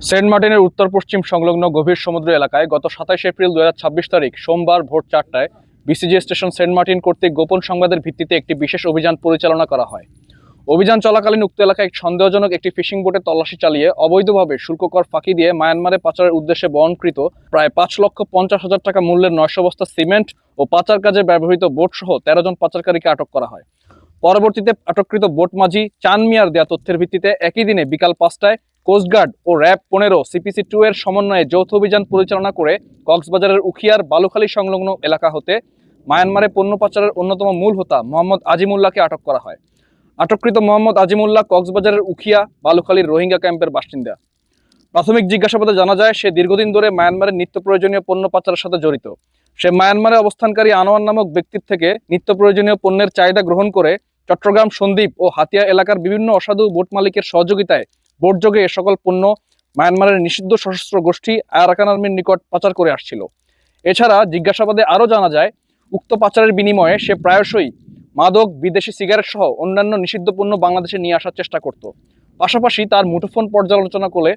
Saint মার্টিনের উত্তর পশ্চিম সংলগ্ন গভীর সমুদ্র এলাকায় গত 27 এপ্রিল 2026 তারিখ সোমবার ভোর 4টায় বিসিজি স্টেশন সেন্ট মার্টিন কর্তৃক গোপন সংবাদের ভিত্তিতে একটি বিশেষ অভিযান পরিচালনা করা হয়। অভিযান চলাকালীন উক্ত এলাকায় সন্দেহজনক একটি ফিশিং বোটে তল্লাশি চালিয়ে অবৈধভাবে শুল্ক কর ফাঁকি দিয়ে মায়ানমারে পাচারের উদ্দেশ্যে বহনকৃত প্রায় 5,50,000 টাকা মূল্যের 900 বস্তা সিমেন্ট ও পাচার কাজে ব্যবহৃত বোট সহ 13 জন পাচারকারীকে আটক করা হয়। পরবর্তীতে আটককৃত বোট মাঝি চান মিয়ার দেয়া তথ্যের ভিত্তিতে একই দিনে বিকাল 5টায় কোস্টগার্ড ও র্যাব 15 CPC-2 এর সমন্বয়ে যৌথ অভিযান পরিচালনা করে কক্সবাজারের উখিয়ার বালুখালী সংলগ্ন এলাকা হতে মায়ানমারে পণ্য পাচারের অন্যতম মূল হোতা মোহাম্মদ আজিমুল্লাহকে আটক করা হয়। আটককৃত মোহাম্মদ আজিমুল্লাহ কক্সবাজারের উখিয়া বালুখালীর রোহিঙ্গা ক্যাম্পের বাসিন্দা। প্রাথমিক জিজ্ঞাসাবাদে জানা যায় সে দীর্ঘদিন ধরে মায়ানমারের নিত্য প্রয়োজনীয় পণ্য পাচারের সাথে জড়িত। সে মায়ানমারে অবস্থানকারী আনোয়ার নামক ব্যক্তির থেকে নিত্য প্রয়োজনীয় পণ্যের চাহিদা গ্রহণ করে চট্টগ্রাম, সন্দ্বীপ ও হাতিয়া এলাকার বিভিন্ন অসাধু বোট মালিকের সহযোগিতায় বোটযোগে এ সকল পণ্য মায়ানমারের নিষিদ্ধ সশস্ত্র গোষ্ঠী আরাকান আর্মির নিকট পাচার করে আসছিল। এছাড়া জিজ্ঞাসাবাদে আরও জানা যায় উক্ত পাচারের বিনিময়ে সে প্রায়শই মাদক, বিদেশি সিগারেট সহ অন্যান্য নিষিদ্ধ পণ্য বাংলাদেশে নিয়ে আসার চেষ্টা করত। পাশাপাশি তার মুঠোফোন পর্যালোচনা করে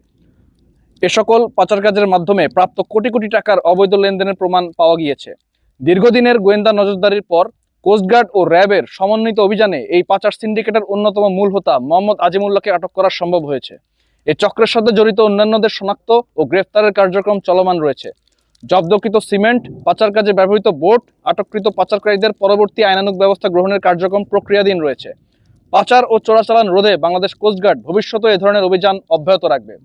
এ সকল পাচার কাজের মাধ্যমে প্রাপ্ত কোটি কোটি টাকার অবৈধ লেনদেনের প্রমাণ পাওয়া গিয়েছে। দীর্ঘদিনের গোয়েন্দা নজরদারির পর কোস্টগার্ড ও র্যাবের সমন্বিত অভিযানে এই পাচার সিন্ডিকেটের অন্যতম মূল হোতা মোহাম্মদ আজিমুল্লাহকে আটক করা সম্ভব হয়েছে। এই চক্রের সাথে জড়িত অন্যান্যদের শনাক্ত ও গ্রেফতারের কার্যক্রম চলমান রয়েছে। জব্দকৃত সিমেন্ট, পাচার কাজে ব্যবহৃত বোট, আটককৃত পাচারকারীদের পরবর্তী আইনানুগ ব্যবস্থা গ্রহণের কার্যক্রম প্রক্রিয়াধীন রয়েছে। পাচার ও চোরাচালান রোধে বাংলাদেশ কোস্টগার্ড ভবিষ্যতে এ ধরনের অভিযান অব্যাহত রাখবে।